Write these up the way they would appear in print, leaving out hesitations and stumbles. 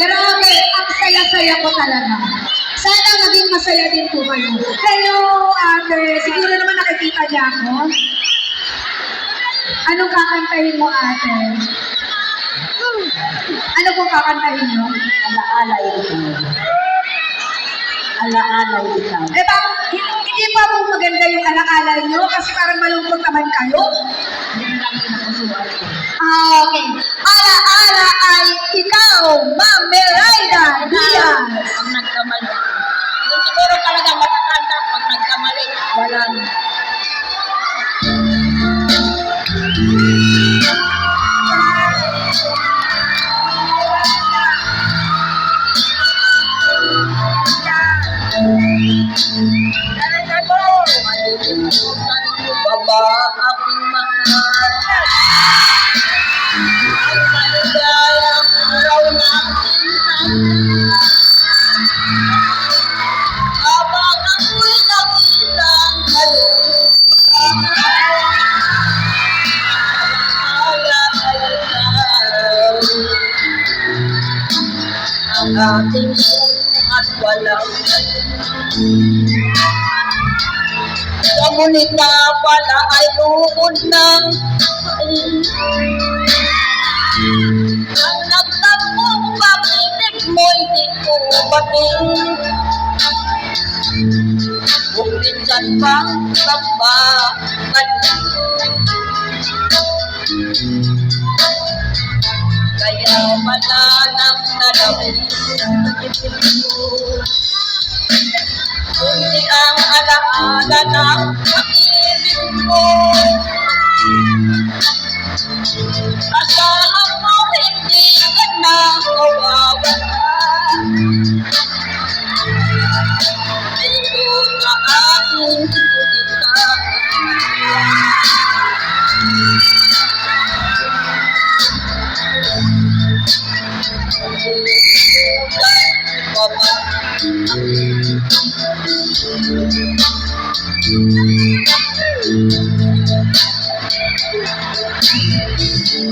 Grabe, ang saya-saya ko talaga. Sana maging masaya din po kayo. Hello, ate. Siguro naman nakikita niya ako. Anong kakantahin mo, ate? Ano pong kakantahin mo? Alaalay ikaw. Alaalay ikaw. Eh, hindi pa po maganda yung alaala nyo kasi parang malungkot naman kayo. Hindi lang yung nakusuhan ko. Okay. Alaala ay ikaw, Ma'am Meraida Diaz. Pag nagkamali. Yung siguro talaga matatanda pag nagkamali. Walang. Malilimutan mo pa ba aking mahal? Ang maligayang araw natin habang ako'y nakitang ang ating at walang ngunit na pala ay lukod ng ang nagtapong pag-ibig mo'y di ko bating kung minsan pang pagbabaling kaya pala nang nalamin kundi ang alaala ng pag-ibig mo. Asahan mo hindi ka na mawawala. Ito na aking sinita.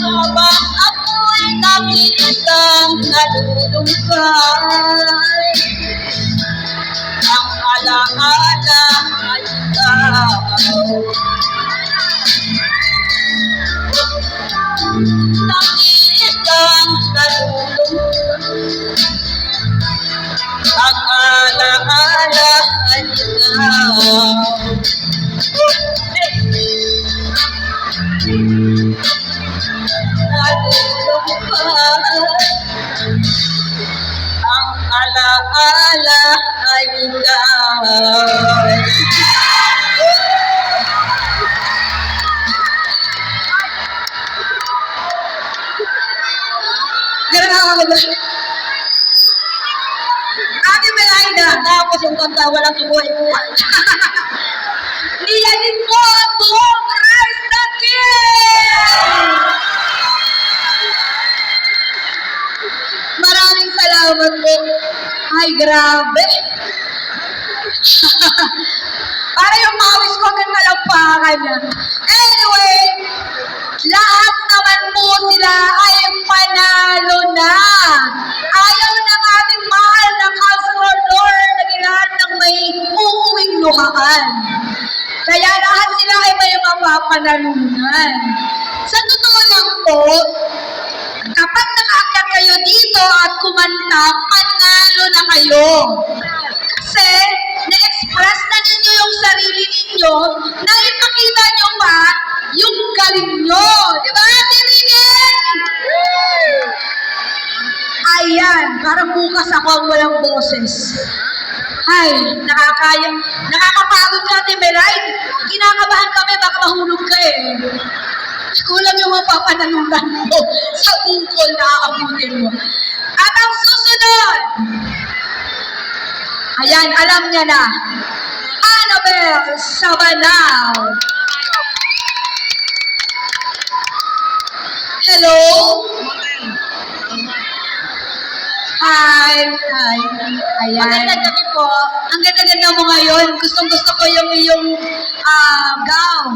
Habang ako'y nakikitang nalulungkay, ang alaala ay ikaw. Nakikitang nalulungkay, ang alaala ay ikaw. Ang alaala ay ikaw. Grabe. Ate Meraida. Tapos yung kanta walang tubuhay-buhay. Liyanin mo ang buong Christ the King! Maraming salamat po. Ay, grabe. Para yung pawis ko hanggang talampakan niya. Anyway, lahat naman po sila ay panalo na. Ayaw ng ating mahal na Councilor Lord Aguilar ng may uuwing luhaan. Kaya lahat sila ay may mapapanalunan. Sa totoo lang po, kapag nakaakyat kayo dito at kumanta, panalo na kayo. Kasi, na-express na ninyo yung sarili ninyo, na ipakita nyo pa yung galing nyo. Diba, Ate Rigel? Ayan, parang bukas ako ang walang boses. Ay, nakakapagod ka, Ate Meraid. Kinakabahan kami, baka mahulog ka eh. Kulang yung mapapanalunan mo sa bungkol na aabutin mo. At ang susunod, ayan, alam niya na, Annabelle Sabanao. Hello? Hi. Hi. Ayan. Magandang gabi po. Ang ganda-ganda mo ngayon. Gustong-gusto ko yung iyong gown.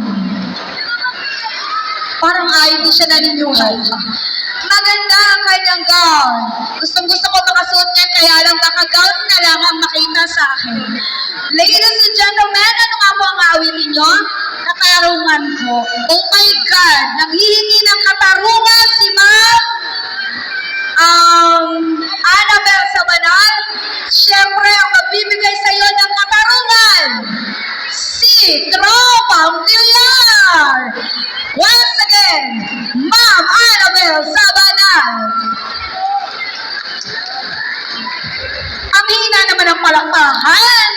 Parang ayaw din siya naniniwala. Magandang kanyang gown. Gustong-gusto ko makasuot niyan, kaya lang naka-gown na lang ang makita sa akin. Ladies and gentlemen, ano nga po ang awitin nyo? Katarungan ko. Oh my God! Nanghihingi ng katarungan si Ma'am Annabel Sabanal. Siyempre, ang magbibigay sa iyo ng katarungan, si Tropang Villar. Once again, Ma'am Annabel Sabanal. Ang hina naman ang palakpakan.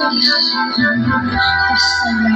Wala akong kasalanan.